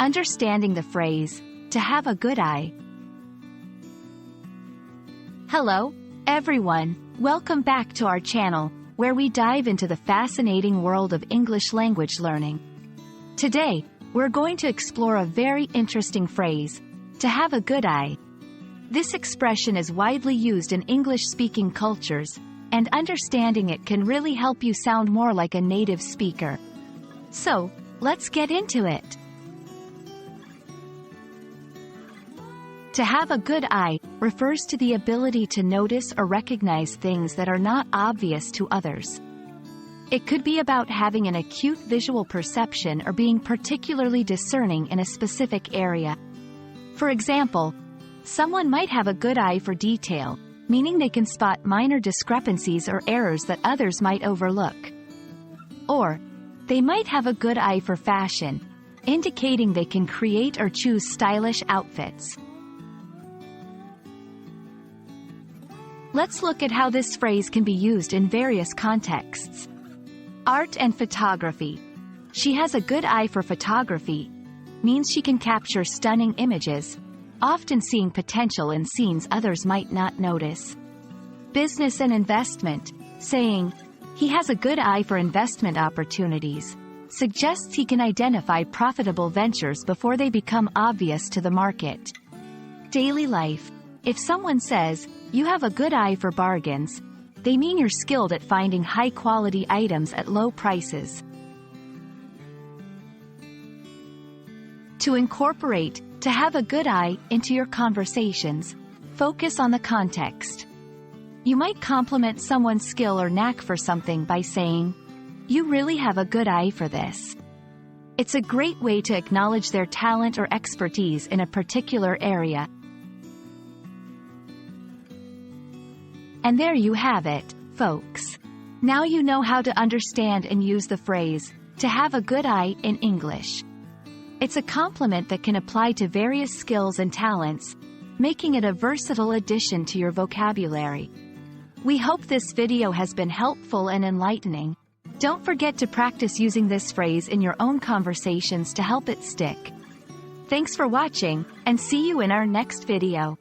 Understanding the phrase, to have a good eye. Hello, everyone. Welcome back to our channel, where we dive into the fascinating world of English language learning. Today, we're going to explore a very interesting phrase, to have a good eye. This expression is widely used in English-speaking cultures, and understanding it can really help you sound more like a native speaker. So, let's get into it. To have a good eye refers to the ability to notice or recognize things that are not obvious to others. It could be about having an acute visual perception or being particularly discerning in a specific area. For example, someone might have a good eye for detail, meaning they can spot minor discrepancies or errors that others might overlook. Or, they might have a good eye for fashion, indicating they can create or choose stylish outfits. Let's look at how this phrase can be used in various contexts. Art and photography. She has a good eye for photography means she can capture stunning images, often seeing potential in scenes others might not notice. Business and investment. Saying, he has a good eye for investment opportunities, suggests he can identify profitable ventures before they become obvious to the market. Daily life. If someone says, you have a good eye for bargains, they mean you're skilled at finding high-quality items at low prices. To incorporate, to have a good eye, into your conversations, focus on the context. You might compliment someone's skill or knack for something by saying, you really have a good eye for this. It's a great way to acknowledge their talent or expertise in a particular area. And there you have it, folks. Now you know how to understand and use the phrase, to have a good eye, in English. It's a compliment that can apply to various skills and talents, making it a versatile addition to your vocabulary. We hope this video has been helpful and enlightening. Don't forget to practice using this phrase in your own conversations to help it stick. Thanks for watching, and see you in our next video.